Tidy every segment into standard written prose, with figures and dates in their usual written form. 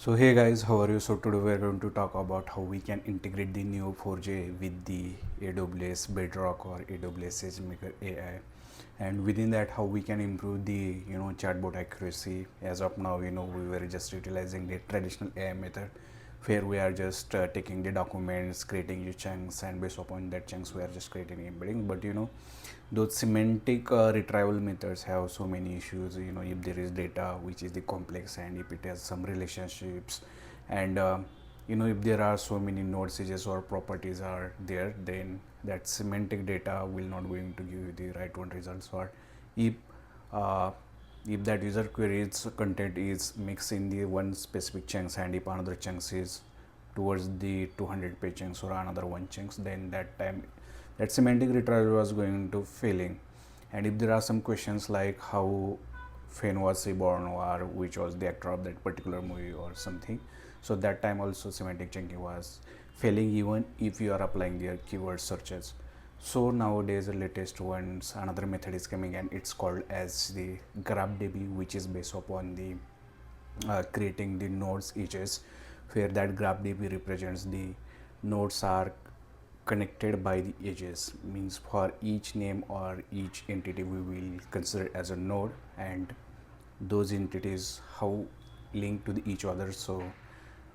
So hey guys, how are you? So today we are going to talk about how we can integrate the neo4j with the AWS Bedrock or AWS SageMaker AI, and within that how we can improve the chatbot accuracy. As of now, we were just utilizing the traditional AI method, where we are just taking the documents, creating the chunks, and based upon that chunks we are just creating embedding. But those semantic retrieval methods have so many issues. If there is data which is the complex, and if it has some relationships, and if there are so many node edges or properties are there, then that semantic data will not going to give you the right one results. Or if uh, if that user query's content is mixed in the one specific chunks, and if another chunks is towards the 200 page chunks or another one chunks, then that time that semantic retrieval was going to failing. And if there are some questions like how Finn was reborn, or which was the actor of that particular movie or something, so that time also semantic chunking was failing, even if you are applying their keyword searches. So nowadays the latest ones, another method is coming, and it's called as the GraphDB, which is based upon the creating the nodes edges, where that GraphDB represents the nodes are connected by the edges. Means for each name or each entity we will consider as a node, and those entities how linked to the each other. So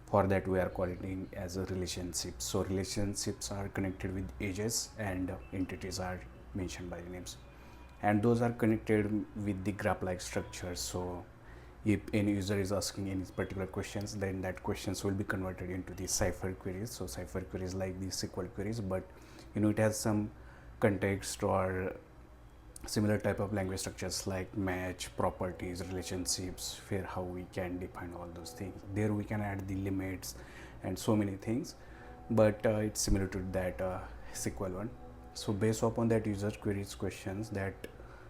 for that we are calling as a relationship. So relationships are connected with edges, and entities are mentioned by the names, and those are connected with the graph like structure. So if any user is asking any particular questions, then that questions will be converted into the cipher queries. So cipher queries like the SQL queries, but it has some context or similar type of language structures like match, properties, relationships, where how we can define all those things. There we can add the limits and so many things, but it's similar to that SQL one. So based upon that user queries questions, that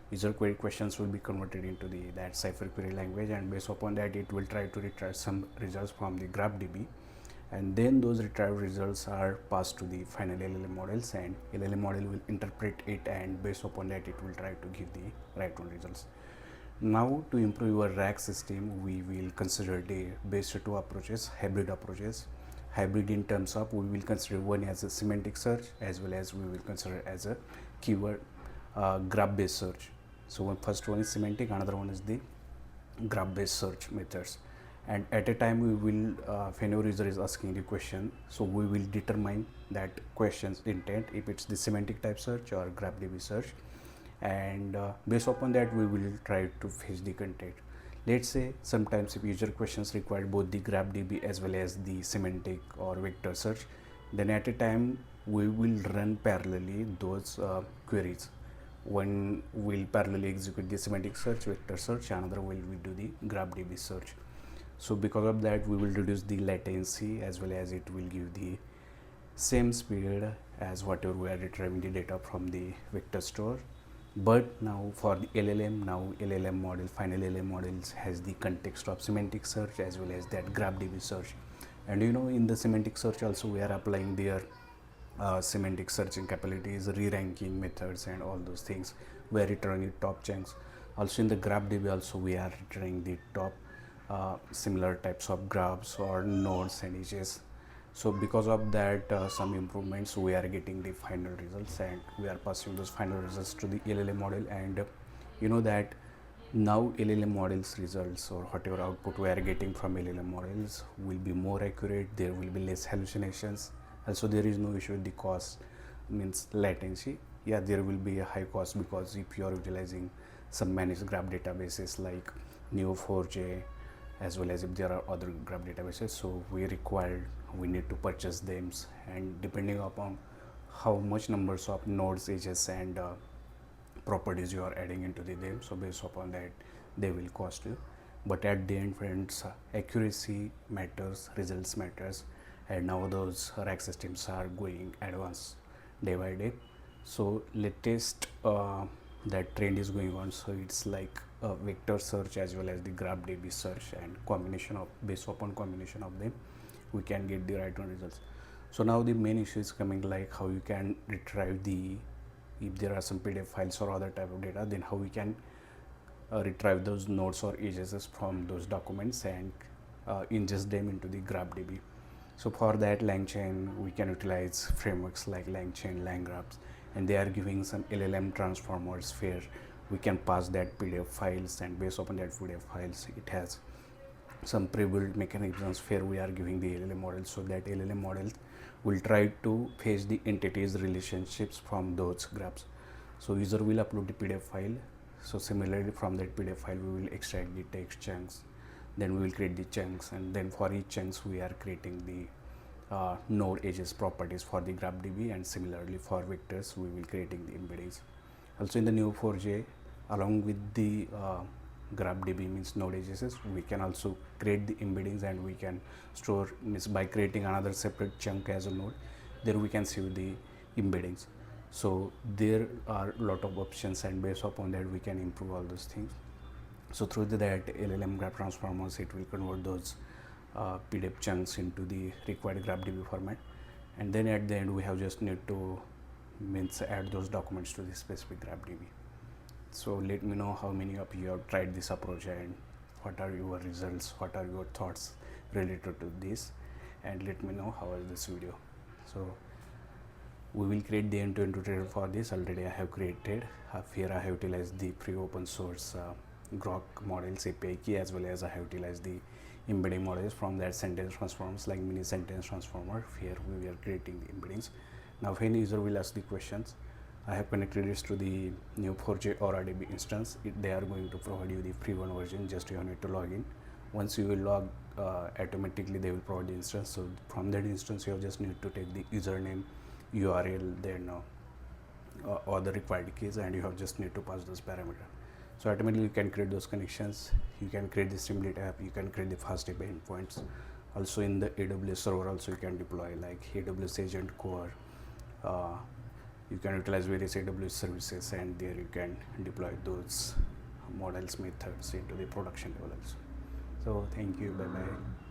user query questions will be converted into the that cipher query language, and based upon that it will try to retrieve some results from the GraphDB, and then those retrieved results are passed to the final LLM models, and LLM model will interpret it, and based upon that it will try to give the right one results. Now to improve your RAG system, we will consider the best two approaches, hybrid approaches. Hybrid in terms of we will consider one as a semantic search, as well as we will consider as a keyword graph based search. So first one is semantic, another one is the graph based search methods. And at a time we will whenever user is asking the question, so we will determine that question's intent, if it's the semantic type search or GraphDB search, and based upon that we will try to fetch the content. Let's say sometimes if user questions require both the GraphDB as well as the semantic or vector search, then at a time we will run parallelly those queries. One will parallelly execute the semantic search, vector search, another will do the GraphDB search. So because of that we will reduce the latency, as well as it will give the same speed as whatever we are retrieving the data from the vector store. But now for the LLM, now LLM model, final LLM models has the context of semantic search as well as that GraphDB search. And in the semantic search also we are applying their semantic searching capabilities, re-ranking methods, and all those things. We are returning top chunks. Also in the GraphDB also we are returning the top similar types of graphs or nodes and edges. So because of that some improvements, we are getting the final results, and we are passing those final results to the LLM model. And that now LLM models results, or whatever output we are getting from LLM models, will be more accurate. There will be less hallucinations. Also there is no issue with the cost, means latency. Yeah, there will be a high cost, because if you are utilizing some managed graph databases like neo4j, as well as if there are other graph databases, so we need to purchase them, and depending upon how much numbers of nodes, edges, and properties you are adding into the them, so based upon that they will cost you. But at the end, friends, accuracy matters, results matters, and now those RAG systems are going advanced day by day. So latest that trend is going on, so it's like a vector search as well as the GraphDB search, and combination of, based upon combination of them, we can get the right one results. So now the main issue is coming, like how you can retrieve the, if there are some PDF files or other type of data, then how we can retrieve those nodes or edges from those documents, and ingest them into the GraphDB. So for that LangChain, we can utilize frameworks like LangChain, LangGraphs, and they are giving some LLM transformers where we can pass that PDF files, and based upon that PDF files, it has some pre-built mechanisms where we are giving the LLM model, so that LLM model will try to fetch the entities relationships from those graphs. So user will upload the PDF file. So similarly, from that PDF file, we will extract the text chunks. Then we will create the chunks, and then for each chunks, we are creating the node edges properties for the GraphDB, and similarly for vectors, we will creating the embeddings. Also in the neo4j, along with the GraphDB means node edges, we can also create the embeddings, and we can store means by creating another separate chunk as a node. There we can save the embeddings. So there are a lot of options, and based upon that we can improve all those things. So through that LLM graph transformers, it will convert those PDF chunks into the required GraphDB format, and then at the end we have just need to means add those documents to the specific GraphDB. So let me know how many of you have tried this approach, and what are your results, what are your thoughts related to this, and let me know how was this video. So we will create the end-to-end tutorial for this. Already I have created. Here I have utilized the free open source Grok models API key, as well as I have utilized the embedding models from that sentence transforms like mini sentence transformer. Here we are creating the embeddings. Now when user will ask the questions, I have connected this to the neo4j or RDB instance. They are going to provide you the free one version. Just you need to log in. Once you will log, automatically they will provide the instance. So from that instance, you just need to take the username, URL, then all the required keys, and you have just need to pass those parameters. So automatically you can create those connections. You can create the Streamlit app. You can create the fast API endpoints. Also in the AWS server, also you can deploy like AWS Agent Core. You can utilize various AWS services, and there you can deploy those models methods into the production level also. So thank you. Bye bye.